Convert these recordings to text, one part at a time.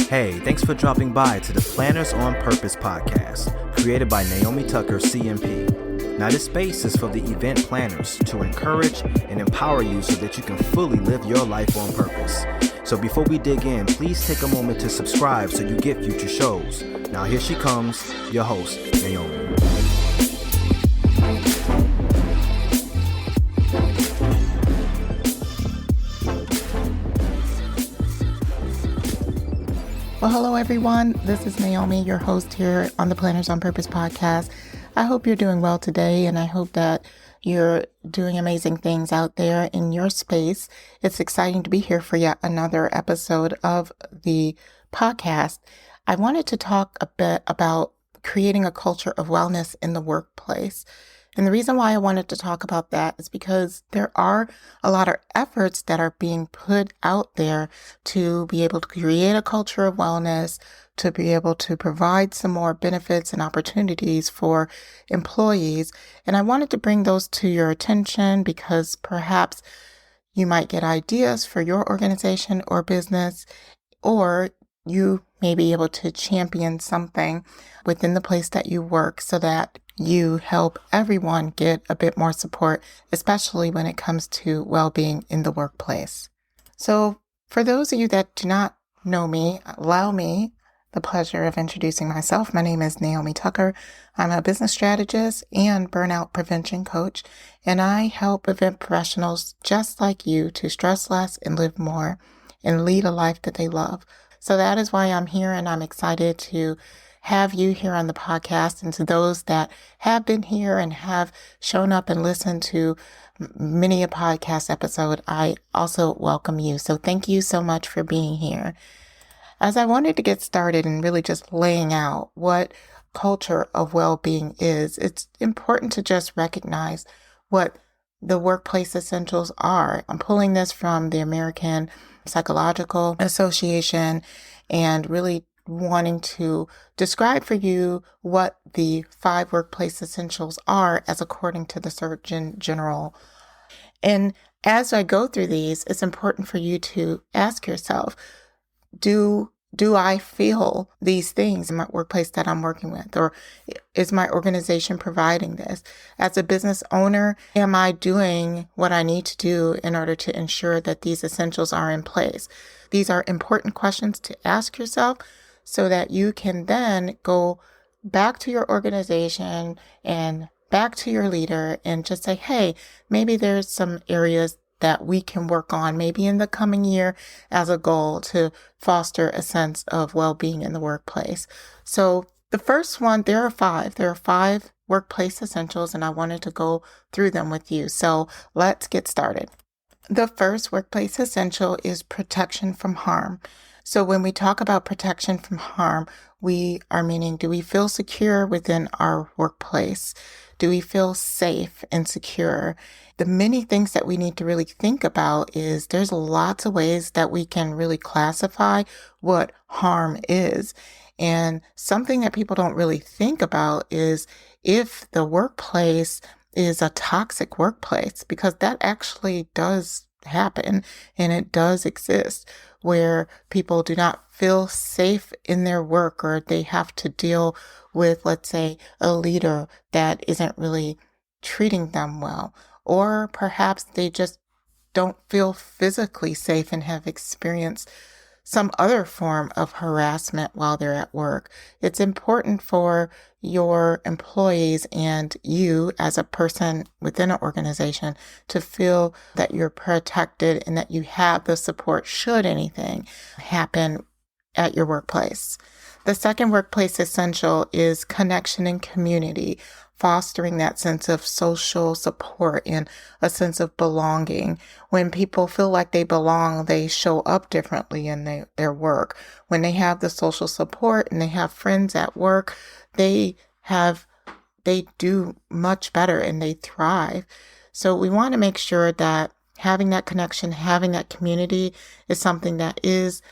Hey, thanks for dropping by to the Planners on Purpose podcast, created by Naomi Tucker, CMP. Now, this space is for the event planners to encourage and empower you so that you can fully live your life on purpose. So before we dig in, please take a moment to subscribe so you get future shows. Now, here she comes, your host, Naomi. Well, hello, everyone. This is Naomi, your host here on the Planners on Purpose podcast. I hope you're doing well today, and I hope that you're doing amazing things out there in your space. It's exciting to be here for yet another episode of the podcast. I wanted to talk a bit about creating a culture of wellness in the workplace. And the reason why I wanted to talk about that is because there are a lot of efforts that are being put out there to be able to create a culture of wellness, to be able to provide some more benefits and opportunities for employees. And I wanted to bring those to your attention because perhaps you might get ideas for your organization or business, or you may be able to champion something within the place that you work so that you help everyone get a bit more support, especially when it comes to well-being in the workplace. So for those of you that do not know me, allow me the pleasure of introducing myself. My name is Naomi Tucker. I'm a business strategist and burnout prevention coach, and I help event professionals just like you to stress less and live more and lead a life that they love. So that is why I'm here, and I'm excited to have you here on the podcast. And to those that have been here and have shown up and listened to many a podcast episode, I also welcome you. So thank you so much for being here. As I wanted to get started and really just laying out what culture of well-being is, it's important to just recognize what the workplace essentials are. I'm pulling this from the American Psychological Association and really wanting to describe for you what the 5 workplace essentials are as according to the Surgeon General. And as I go through these, it's important for you to ask yourself, do I feel these things in my workplace that I'm working with? Or is my organization providing this? As a business owner, am I doing what I need to do in order to ensure that these essentials are in place? These are important questions to ask yourself so that you can then go back to your organization and back to your leader and just say, hey, maybe there's some areas that we can work on maybe in the coming year as a goal to foster a sense of well-being in the workplace. So the first one, there are 5. There are 5 workplace essentials, and I wanted to go through them with you. So let's get started. The first workplace essential is protection from harm. So when we talk about protection from harm, we are meaning, do we feel secure within our workplace? Do we feel safe and secure? The many things that we need to really think about is there's lots of ways that we can really classify what harm is. And something that people don't really think about is if the workplace is a toxic workplace, because that actually does happen and it does exist, where people do not feel safe in their work, or they have to deal with, let's say, a leader that isn't really treating them well, or perhaps they just don't feel physically safe and have experienced some other form of harassment while they're at work. It's important for your employees and you as a person within an organization to feel that you're protected and that you have the support should anything happen at your workplace. The second workplace essential is connection and community, fostering that sense of social support and a sense of belonging. When people feel like they belong, they show up differently in their work. When they have the social support and they have friends at work, they do much better and they thrive. So we want to make sure that having that connection, having that community is something that is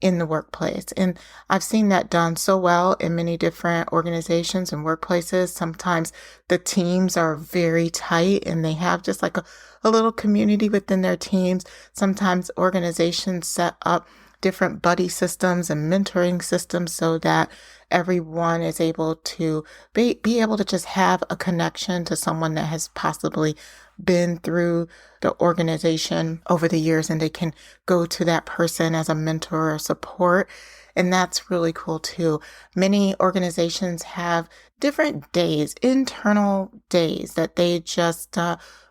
in the workplace. And I've seen that done so well in many different organizations and workplaces. Sometimes the teams are very tight and they have just like a little community within their teams. Sometimes organizations set up different buddy systems and mentoring systems so that everyone is able to be able to just have a connection to someone that has possibly been through the organization over the years, and they can go to that person as a mentor or support. And that's really cool too. Many organizations have different days, internal days that they just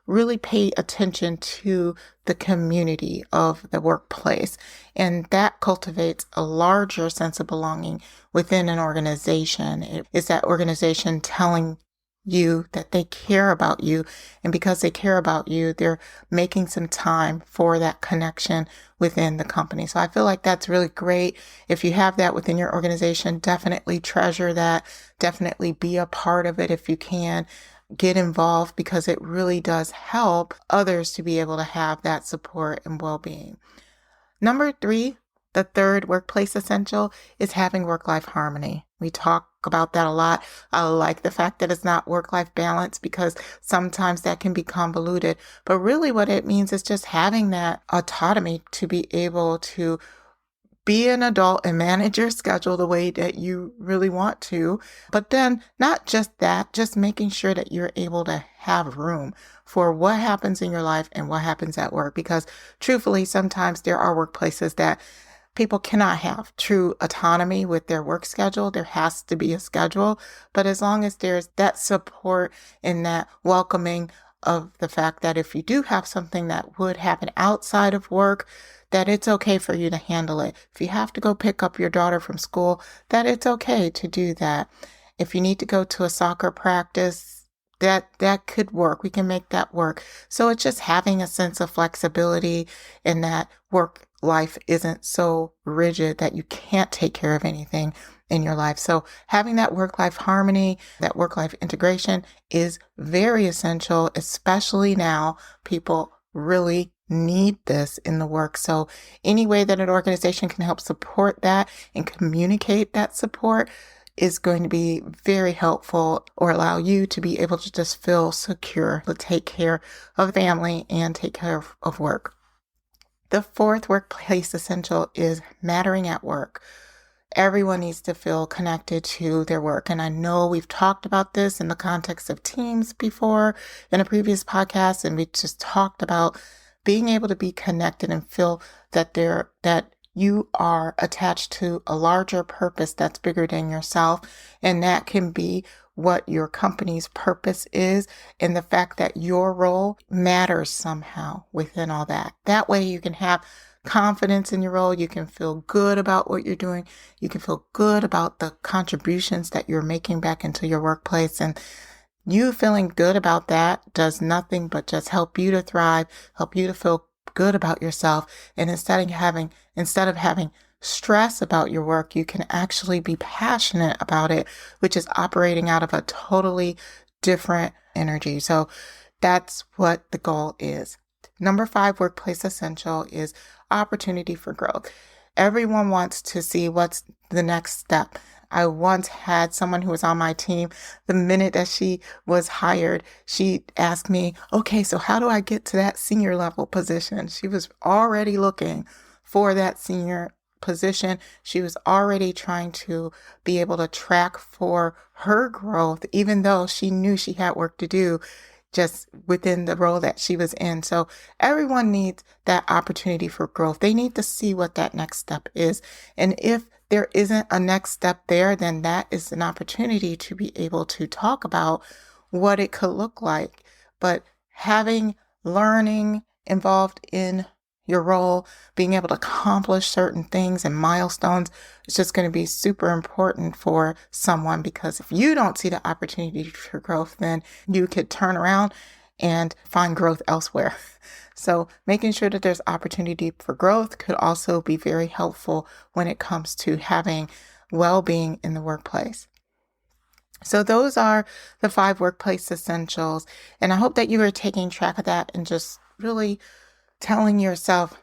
really pay attention to the community of the workplace. And that cultivates a larger sense of belonging within an organization. It is that organization telling you that they care about you. And because they care about you, they're making some time for that connection within the company. So I feel like that's really great. If you have that within your organization, definitely treasure that. Definitely be a part of it if you can. Get involved because it really does help others to be able to have that support and well-being. Number 3, the third workplace essential is having work-life harmony. We talk about that a lot. I like the fact that it's not work-life balance because sometimes that can be convoluted. But really what it means is just having that autonomy to be able to be an adult and manage your schedule the way that you really want to. But then not just that, just making sure that you're able to have room for what happens in your life and what happens at work. Because truthfully, sometimes there are workplaces that people cannot have true autonomy with their work schedule. There has to be a schedule. But as long as there's that support and that welcoming of the fact that if you do have something that would happen outside of work, that it's okay for you to handle it. If you have to go pick up your daughter from school, that it's okay to do that. If you need to go to a soccer practice, that could work. We can make that work. So it's just having a sense of flexibility in that work life isn't so rigid that you can't take care of anything in your life. So having that work-life harmony, that work-life integration is very essential, especially now. People really need this in the work. So any way that an organization can help support that and communicate that support is going to be very helpful, or allow you to be able to just feel secure to take care of family and take care of work. The fourth workplace essential is mattering at work. Everyone needs to feel connected to their work. And I know we've talked about this in the context of teams before in a previous podcast, and we just talked about being able to be connected and feel that you are attached to a larger purpose that's bigger than yourself. And that can be what your company's purpose is, and the fact that your role matters somehow within all that. That way you can have confidence in your role. You can feel good about what you're doing. You can feel good about the contributions that you're making back into your workplace. And you feeling good about that does nothing but just help you to thrive, help you to feel good about yourself. And instead of having stress about your work, you can actually be passionate about it, which is operating out of a totally different energy. So that's what the goal is. Number 5 workplace essential is opportunity for growth. Everyone wants to see what's the next step. I once had someone who was on my team. The minute that she was hired, she asked me, okay, so how do I get to that senior level position? She was already looking for that senior position. She was already trying to be able to track for her growth, even though she knew she had work to do just within the role that she was in. So everyone needs that opportunity for growth. They need to see what that next step is. And if there isn't a next step there, then that is an opportunity to be able to talk about what it could look like. But having learning involved in your role, being able to accomplish certain things and milestones, is just going to be super important for someone, because if you don't see the opportunity for growth, then you could turn around and find growth elsewhere. So making sure that there's opportunity for growth could also be very helpful when it comes to having well-being in the workplace. So those are the 5 workplace essentials. And I hope that you are taking track of that and just really telling yourself,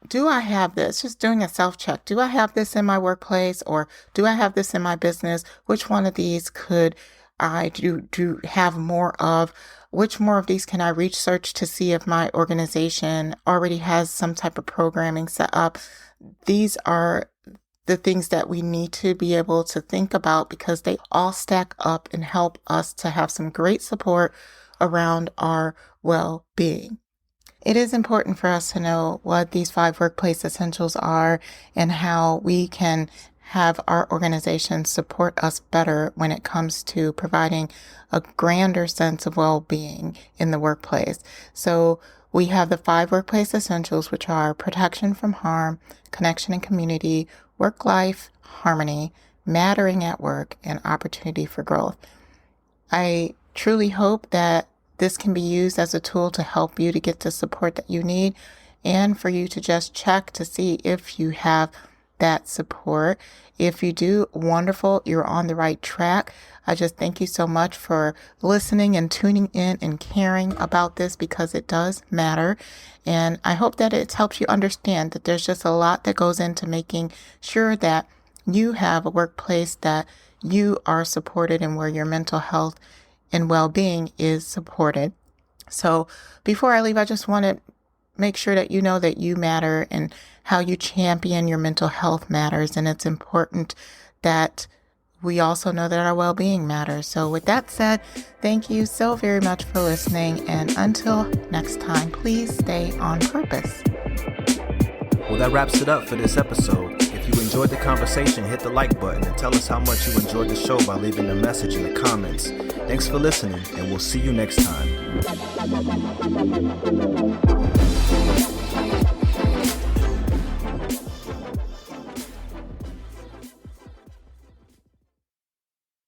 do I have this? Just doing a self-check. Do I have this in my workplace, or do I have this in my business? Which one of these could I do have more of? Which more of these can I research to see if my organization already has some type of programming set up? These are the things that we need to be able to think about, because they all stack up and help us to have some great support around our well-being. It is important for us to know what these 5 workplace essentials are and how we can have our organization support us better when it comes to providing a grander sense of well-being in the workplace. So we have the 5 workplace essentials, which are protection from harm, connection and community, work-life harmony, mattering at work, and opportunity for growth. I truly hope that this can be used as a tool to help you to get the support that you need, and for you to just check to see if you have that support. If you do, wonderful, you're on the right track. I just thank you so much for listening and tuning in and caring about this, because it does matter. And I hope that it helps you understand that there's just a lot that goes into making sure that you have a workplace that you are supported and where your mental health and well-being is supported. So before I leave, I just want to make sure that you know that you matter and how you champion your mental health matters. And it's important that we also know that our well-being matters. So with that said, thank you so very much for listening. And until next time, please stay on purpose. Well, that wraps it up for this episode. If you enjoyed the conversation, hit the like button and tell us how much you enjoyed the show by leaving a message in the comments. Thanks for listening, and we'll see you next time.